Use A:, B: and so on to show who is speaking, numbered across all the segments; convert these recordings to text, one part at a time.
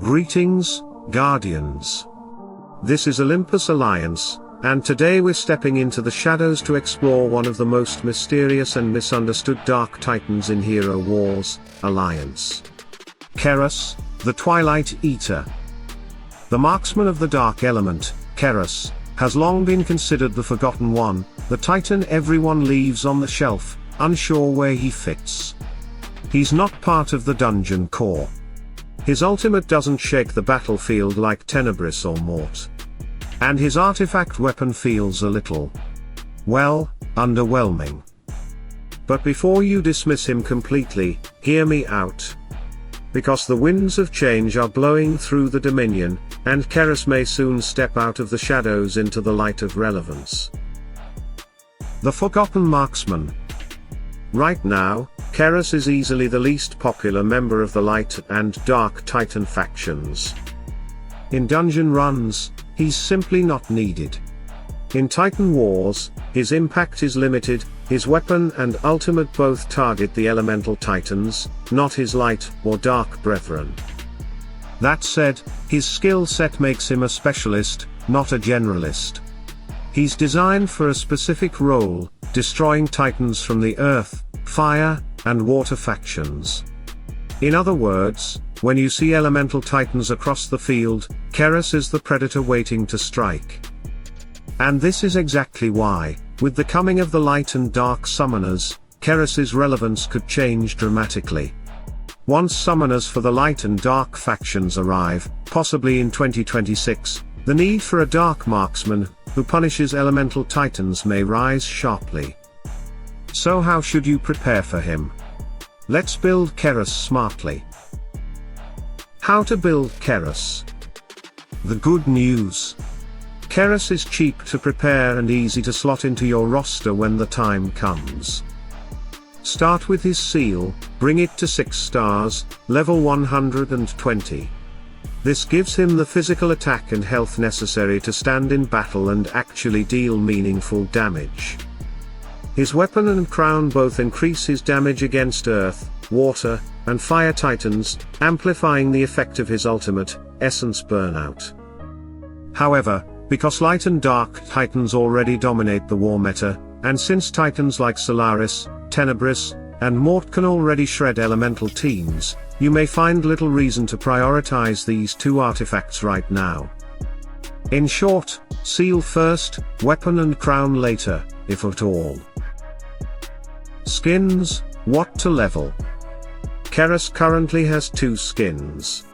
A: Greetings, Guardians. This is Olympus Alliance, and today we're stepping into the shadows to explore one of the most mysterious and misunderstood Dark Titans in Hero Wars, Alliance. Keros, the Twilight Eater. The marksman of the dark element, Keros, has long been considered the forgotten one, the titan everyone leaves on the shelf, unsure where he fits. He's not part of the dungeon core. His ultimate doesn't shake the battlefield like Tenebris or Mort. And his artifact weapon feels a little, well, underwhelming. But before you dismiss him completely, hear me out. Because the winds of change are blowing through the Dominion, and Keris may soon step out of the shadows into the light of relevance. The Forgotten Marksman. Right now, Keris is easily the least popular member of the Light and Dark Titan factions. In dungeon runs, he's simply not needed. In Titan Wars, his impact is limited, his weapon and ultimate both target the elemental titans, not his light or dark brethren. That said, his skill set makes him a specialist, not a generalist. He's designed for a specific role, destroying titans from the earth, fire, and water factions. In other words, when you see elemental titans across the field, Keris is the predator waiting to strike. And this is exactly why, with the coming of the light and dark summoners, Keris's relevance could change dramatically. Once summoners for the light and dark factions arrive, possibly in 2026, the need for a dark marksman, who punishes elemental titans may rise sharply. So how should you prepare for him? Let's build Keris smartly. How to build Keris. The good news. Keris is cheap to prepare and easy to slot into your roster when the time comes. Start with his seal, bring it to 6 stars, level 120. This gives him the physical attack and health necessary to stand in battle and actually deal meaningful damage. His weapon and crown both increase his damage against earth, water, and fire titans, amplifying the effect of his ultimate, Essence Burnout. However, because light and dark titans already dominate the war meta, and since titans like Solaris, Tenebris, and Mort can already shred elemental teams, you may find little reason to prioritize these two artifacts right now. In short, seal first, weapon and crown later, if at all. Skins, what to level? Keris currently has 2 skins.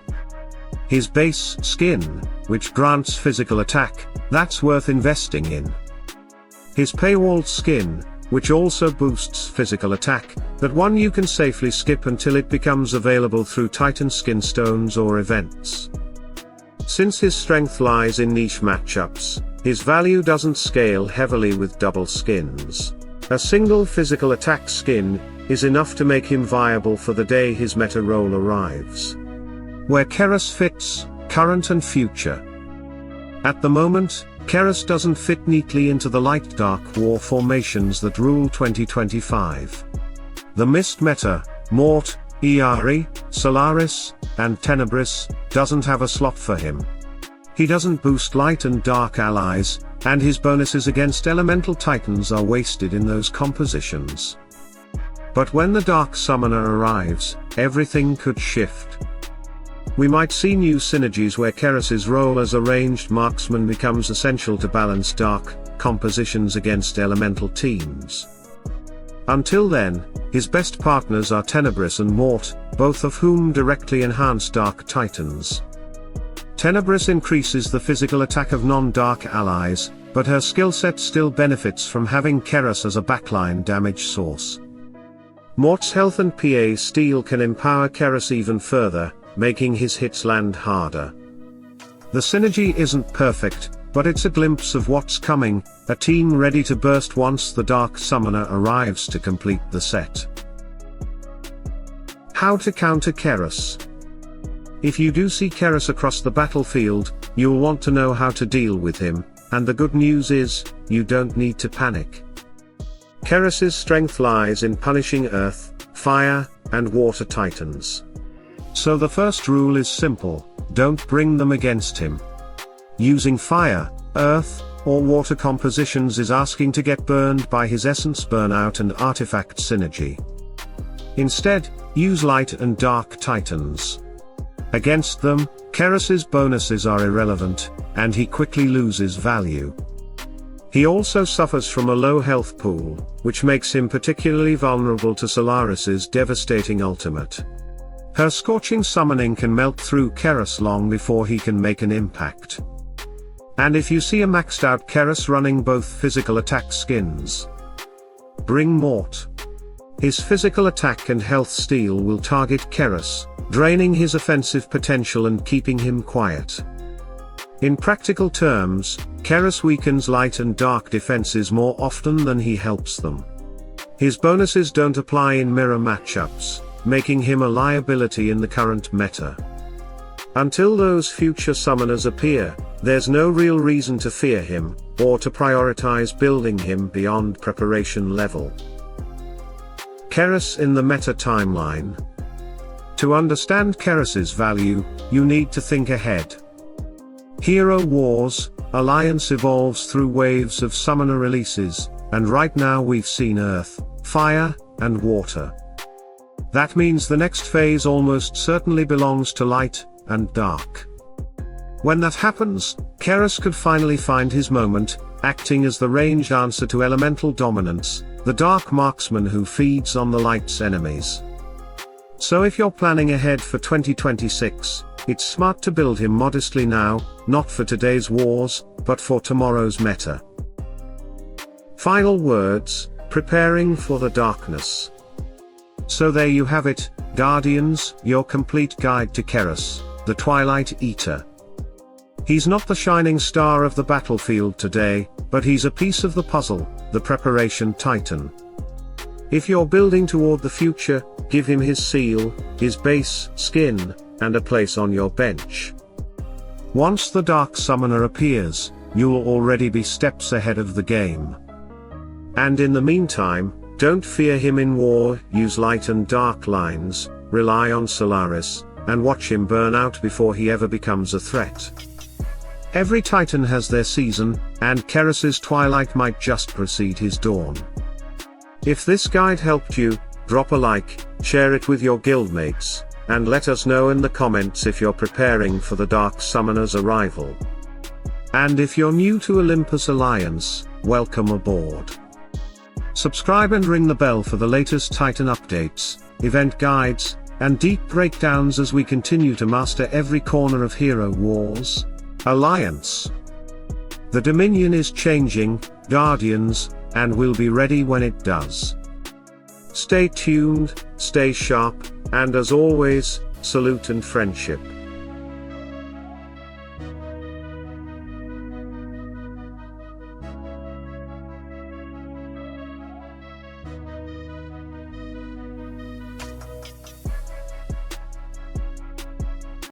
A: His base skin, which grants physical attack, that's worth investing in. His paywalled skin, which also boosts physical attack, that one you can safely skip until it becomes available through Titan skin stones or events. Since his strength lies in niche matchups, his value doesn't scale heavily with double skins. A single physical attack skin is enough to make him viable for the day his meta role arrives. Where Keris fits, current and future. At the moment, Keris doesn't fit neatly into the light-dark war formations that rule 2025. The Mist meta, Mort, Eri, Solaris, and Tenebris, doesn't have a slot for him. He doesn't boost light and dark allies, and his bonuses against elemental titans are wasted in those compositions. But when the Dark Summoner arrives, everything could shift. We might see new synergies where Keris's role as a ranged marksman becomes essential to balance dark compositions against elemental teams. Until then, his best partners are Tenebris and Mort, both of whom directly enhance dark titans. Tenebris increases the physical attack of non-dark allies, but her skill set still benefits from having Keris as a backline damage source. Mort's health and PA steel can empower Keris even further, making his hits land harder. The synergy isn't perfect, but it's a glimpse of what's coming, a team ready to burst once the Dark Summoner arrives to complete the set. How to counter Keris. If you do see Keris across the battlefield, you'll want to know how to deal with him, and the good news is, you don't need to panic. Keris's strength lies in punishing earth, fire, and water titans. So the first rule is simple: don't bring them against him. Using fire, earth, or water compositions is asking to get burned by his essence burnout and artifact synergy. Instead, use light and dark titans. Against them, Keris's bonuses are irrelevant, and he quickly loses value. He also suffers from a low health pool, which makes him particularly vulnerable to Solaris's devastating ultimate. Her scorching summoning can melt through Keris long before he can make an impact. And if you see a maxed out Keris running both physical attack skins, bring Mort. His physical attack and health steal will target Keris, draining his offensive potential and keeping him quiet. In practical terms, Keris weakens light and dark defenses more often than he helps them. His bonuses don't apply in mirror matchups, making him a liability in the current meta. Until those future summoners appear, there's no real reason to fear him, or to prioritize building him beyond preparation level. Keris in the meta timeline. To understand Keris's value, you need to think ahead. Hero Wars, Alliance evolves through waves of summoner releases, and right now we've seen Earth, Fire, and Water. That means the next phase almost certainly belongs to Light and Dark. When that happens, Keris could finally find his moment, acting as the ranged answer to elemental dominance, the dark marksman who feeds on the light's enemies. So if you're planning ahead for 2026, it's smart to build him modestly now, not for today's wars, but for tomorrow's meta. Final words, preparing for the darkness. So there you have it, Guardians, your complete guide to Keris, the Twilight Eater. He's not the shining star of the battlefield today, but he's a piece of the puzzle, the preparation titan. If you're building toward the future, give him his seal, his base skin, and a place on your bench. Once the Dark Summoner appears, you'll already be steps ahead of the game. And in the meantime, don't fear him in war, use light and dark lines, rely on Solaris, and watch him burn out before he ever becomes a threat. Every Titan has their season, and Keris's twilight might just precede his dawn. If this guide helped you, drop a like, share it with your guildmates, and let us know in the comments if you're preparing for the Dark Summoner's arrival. And if you're new to Olympus Alliance, welcome aboard. Subscribe and ring the bell for the latest Titan updates, event guides, and deep breakdowns as we continue to master every corner of Hero Wars. Alliance. The Dominion is changing, Guardians, and we'll be ready when it does. Stay tuned, stay sharp, and as always, salute and friendship.